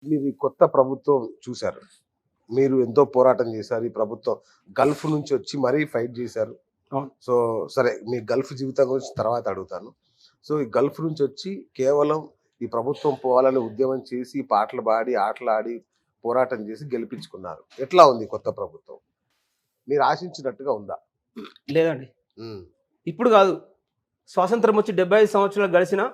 మీరు ఈ కొత్త ప్రభుత్వం చూసారు. మీరు ఎంతో పోరాటం చేశారు. ఈ ప్రభుత్వం గల్ఫ్ నుంచి వచ్చి మరీ ఫైట్ చేశారు. అవును. సో, సరే మీ గల్ఫ్ జీవితం గురించి తర్వాత అడుగుతాను. సో, ఈ గల్ఫ్ నుంచి వచ్చి కేవలం ఈ ప్రభుత్వం పోవాలని ఉద్యమం చేసి, పాటలు పాడి, ఆటలాడి, పోరాటం చేసి గెలిపించుకున్నారు. ఎట్లా ఉంది కొత్త ప్రభుత్వం? మీరు ఆశించినట్టుగా ఉందా? లేదండి. హ్మ్. ఇప్పుడు గాదు. స్వాతంత్రం వచ్చి 75 సంవత్సరాలు గడిచినా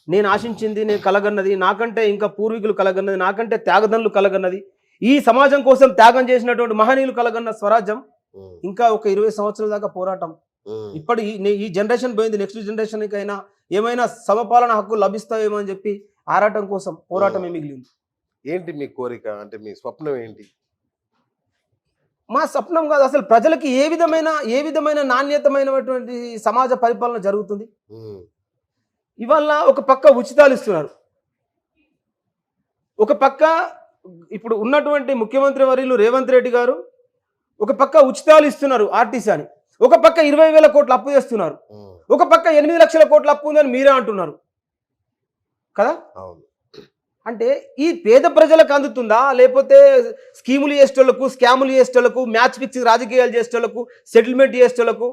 నేను ఆశించింది, నేను కలగన్నది, నాకంటే ఇంకా పూర్వీకులు కలగన్నది, నాకంటే త్యాగదనులు కలగన్నది, ఈ సమాజం కోసం త్యాగం చేసినటువంటి మహనీయులు కలగన్న స్వరాజ్యం హ్మ్. ఇంకా ఒక 20 సంవత్సరాల దాకా పోరాటం. హ్మ్. ఇప్పటి ఈ జనరేషన్ పోయింది. నెక్స్ట్ జనరేషన్‌కైనా ఏమైనా సమపాలన హక్కు లభిస్తాయేమో అని చెప్పి ఆరాటం కోసం పోరాటమే మిగిలింది. ఏంటి మీ కోరిక? అంటే మీ స్వప్నం ఏంటి? మా స్వప్నం కాదు, అసలు ప్రజలకి ఏ విధమైన నాణ్యతమైనటువంటి సమాజ పరిపాలన జరుగుతుంది. హ్మ్. ఇవాళ ఒక పక్క ఉచితాలు ఇస్తున్నారు. ఒక పక్క ఇప్పుడు ఉన్నటువంటి ముఖ్యమంత్రి వర్యులు రేవంత్ రెడ్డి గారు ఒక పక్క ఉచితాలు ఇస్తున్నారు ఆర్టీసీ అని. ఒక పక్క 20,000 కోట్ల అప్పు చేస్తున్నారు. హ్మ్. ఒక పక్క 8 లక్షల కోట్ల అప్పు ఉందని మీరే అంటున్నారు కదా. అవును. అంటే ఈ పేద ప్రజలకు అందుతుందా, లేకపోతే స్కీములు చేసేటోళ్లకు, స్కాములు చేసేటోళ్లకు, మ్యాచ్ ఫిక్సింగ్ రాజకీయాలు చేసేటోళ్లకు, సెటిల్మెంట్ చేసేటోళ్లకు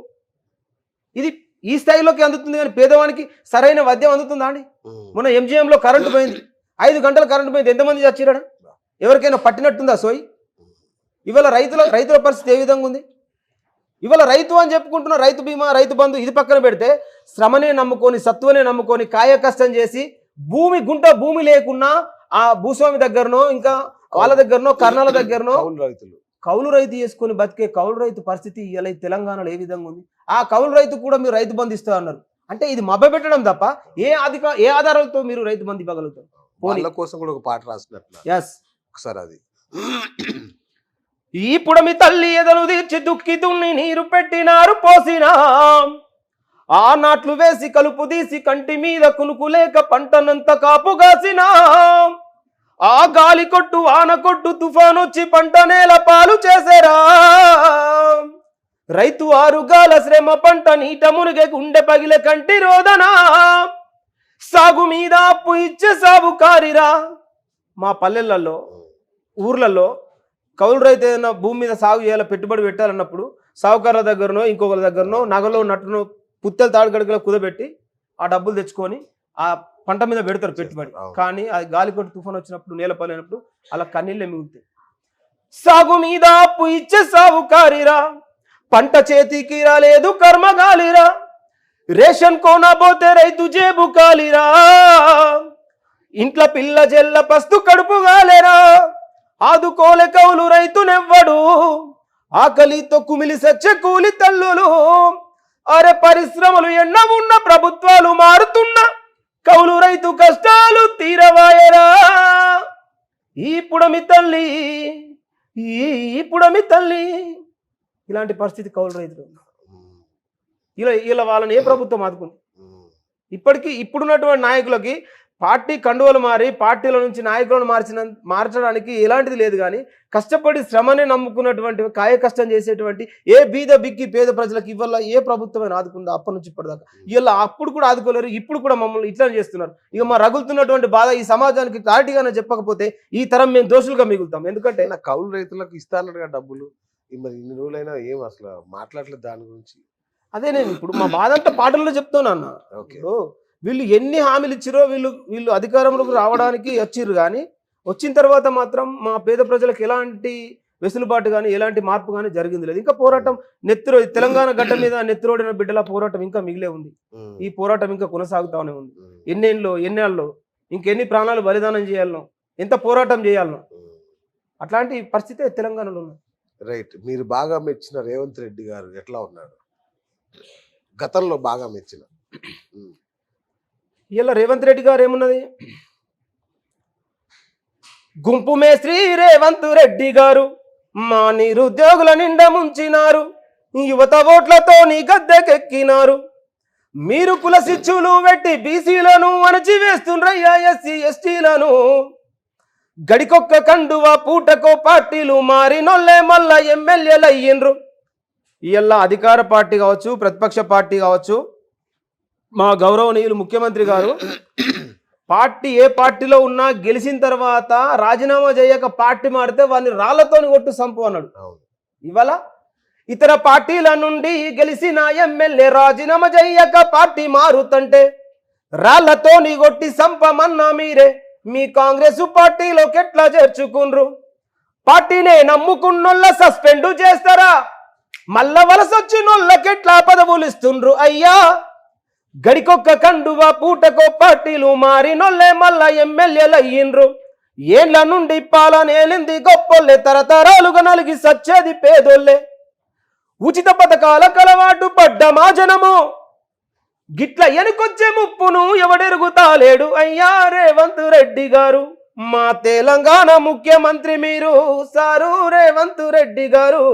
ఇది ఈ స్థాయిలోకి అందుతుంది కానీ పేదవానికి సరైన వైద్యం అందుతుందా అండి? హ్మ్. మొన్న ఎంజీఎంలో కరెంటు పోయింది, 5 గంటలు కరెంటు పోయింది, ఎంతమంది చచ్చిరాడు? ఎవరికైనా పట్టినట్టుందా సోయి? ఇవాళ రైతుల పరిస్థితి ఏ విధంగా ఉంది? ఇవాళ రైతు అని చెప్పుకుంటున్న రైతు బీమా, రైతు బంధు ఇది పక్కన పెడితే శ్రమనే నమ్ముకొని, సత్వనే నమ్ముకొని, కాయ కష్టం చేసి భూమి లేకున్నా ఆ భూస్వామి దగ్గరనో, ఇంకా వాళ్ళ దగ్గరనో, కర్ణాల దగ్గరనో కౌలు రైతు చేసుకొని బతికే కౌలు రైతు పరిస్థితి ఇలా తెలంగాణలో ఏ విధంగా ఉంది? ఆ కౌలు రైతు కూడా మీరు రైతు బంధు ఇస్తా అన్నారు. అంటే ఇది మభ్యపెట్టడం తప్ప ఏ ఆధారాలతో మీరు రైతు బంధు ఇవ్వగలుగుతారు? వాళ్ళ కోసం కూడా ఒక పాట రాసినట్లు. ఎస్. ఒకసారి అది. ఈ పుడమి తల్లి ఎదలు తీర్చి దుక్కి దున్ని నీరు పెట్టినారు పోసినా, ఆ నాట్లు వేసి కలుపు తీసి కంటి మీద కునుకు లేక పంటనంత కాపుగాసినా, ఆ గాలి కొట్టు వాన కొట్టు తుఫాను వచ్చి పంట నేల పాలు చేసేరా, రైతు ఆరుగాల శ్రమ పంట నీట మునిగే గుండె పగిలే కంటి రోదనా, సాగు మీద అప్పు ఇచ్చే సాగుకారిరా. మా పల్లెలలో, ఊర్లలో కౌలు రైతు ఏదైనా భూమి మీద సాగు చేయాలి, పెట్టుబడి పెట్టాలన్నప్పుడు సాగుకారుల దగ్గరనో ఇంకొకరి దగ్గరనో నగలో నట్టునో పుత్తెలు తాడుగడుగులో కుదబెట్టి ఆ డబ్బులు తెచ్చుకొని ఆ పంట మీద పెడతారు పెట్టుబడి. కానీ అది గాలి కొట్టి తుఫాన్ వచ్చినప్పుడు, నేల పలినప్పుడు అలా కన్నీళ్ళే మిగులుతాయి. సాగు మీద అప్పు ఇచ్చే సాగుకారిరా, పంట చేతికి రాలేదు కర్మ గాలిరా, రేషన్ కోనబోతే రైతు జేబు కాలిరా, ఇంట్లో పిల్ల జెల్ల పస్తు కడుపు గాలేరా, ఆదుకోలే కౌలు రైతునెవ్వడు, ఆకలితో కుమిలి సచ్చే కూలి తల్లులు, అరే పరిశ్రమలు ఎన్న ఉన్న ప్రభుత్వాలు మారుతున్న కౌలు రైతు కష్టాలు తీరవాయరా. ఈ పుడమి తల్లి ఇలాంటి పరిస్థితి కౌలు రైతులు. ఇలా వాళ్ళని ఏ ప్రభుత్వం ఆదుకుంది? ఇప్పుడున్నటువంటి నాయకులకి పార్టీ కండువలు మారి పార్టీల నుంచి నాయకులను మార్చడానికి ఎలాంటిది లేదు. కానీ కష్టపడి శ్రమనే నమ్ముకున్నటువంటి, కాయ కష్టం చేసేటువంటి ఏ బీద బిక్కి పేద ప్రజలకు ఇవాళ ఏ ప్రభుత్వమైన ఆదుకుందా? అప్పటి నుంచి ఇప్పటిదాకా ఇవాళ అప్పుడు కూడా ఆదుకోలేరు, ఇప్పుడు కూడా మమ్మల్ని ఇట్లా చేస్తున్నారు. ఇక మా రగులుతున్నటువంటి బాధ ఈ సమాజానికి క్లారిటీగానే చెప్పకపోతే ఈ తరం మేము దోషులుగా మిగులుతాం. ఎందుకంటే నా కౌలు రైతులకు ఇస్తానట్టుగా డబ్బులు మరి ఇన్ని రోజులైనా ఏం అసలు మాట్లాడలేదు దాని గురించి. అదే నేను ఇప్పుడు మా బాధ అంతా పాటల్లో చెప్తానన్నా. ఇప్పుడు వీళ్ళు ఎన్ని హామీలు ఇచ్చిరో, వీళ్ళు అధికారంలోకి రావడానికి వచ్చిర్రు, కానీ వచ్చిన తర్వాత మాత్రం మా పేద ప్రజలకు ఎలాంటి వెసులుబాటు కానీ ఎలాంటి మార్పు కానీ జరిగింది లేదు. ఇంకా పోరాటం తెలంగాణ గడ్డ మీద నెత్తిరోడిన బిడ్డల పోరాటం ఇంకా మిగిలే ఉంది. ఈ పోరాటం ఇంకా కొనసాగుతానే ఉంది. ఎన్నేళ్ళలో ఇంకెన్ని ప్రాణాలు బలిదానం చేయాలనో, ఎంత పోరాటం చేయాలనో అట్లాంటి పరిస్థితి తెలంగాణలో ఉంది. రైట్. మీరు బాగా మెచ్చిన రేవంత్ రెడ్డి గారు ఎట్లా ఉన్నాడు? గతంలో బాగా మెచ్చిన ఇలా రేవంత్ రెడ్డి గారు ఏమున్నది? గుంపు మేస్త్రి రేవంత్ రెడ్డి గారు మా నిరుద్యోగుల నిండా ముంచినారు, యువత ఓట్లతో నీ గద్దెకెక్కినారు, మీరు కుల శిక్షులు పెట్టి బీసీలను అణచివేస్తుండ్రయ్యా ఎస్సీ ఎస్టీలను, గడికొక్క కండువా పూటకో పార్టీలు మారినోళ్ళే మళ్ళా ఎమ్మెల్యేలు అయ్యిండ్రు. ఇలా అధికార పార్టీ కావచ్చు, ప్రతిపక్ష పార్టీ కావచ్చు, మా గౌరవనీయులు ముఖ్యమంత్రి గారు పార్టీ ఏ పార్టీలో ఉన్నా గెలిచిన తర్వాత రాజీనామా చేయక పార్టీ మారితే వాడిని రాళ్లతోని కొట్టు సంపు అన్నాడు. అవును. ఇవాళ ఇతర పార్టీల నుండి గెలిచిన ఎమ్మెల్యే రాజీనామా చేయక పార్టీ మారుతంటే రాళ్లతోని కొట్టి సంపమన్నా మీరే మీ కాంగ్రెస్ పార్టీలోకి ఎట్లా చేర్చుకుండ్రు? పార్టీనే నమ్ముకున్నోళ్ళ సస్పెండ్ చేస్తారా? మళ్ళా వలసొచ్చినోళ్ళకెట్లా పదవులు ఇస్తుండ్రు అయ్యా? గడికొక్క కండువా పూటకో పార్టీలు మారినోళ్ళే మళ్ళా ఎమ్మెల్యేలు అయ్యిండ్రు. ఏళ్ల నుండి పాలనేలింది గొప్పోళ్ళే, తరతరాలుగా నలిగి సచ్చేది పేదోళ్ళే. ఉచిత పథకాల కలవాటు పడ్డ మా జనము గిట్ల ఎనుకొచ్చే ముప్పును ఎవడెరుగుతాలేడు అయ్యా రేవంత్ రెడ్డి గారు. మా తెలంగాణ ముఖ్యమంత్రి మీరు సారు రేవంత్ రెడ్డి గారు.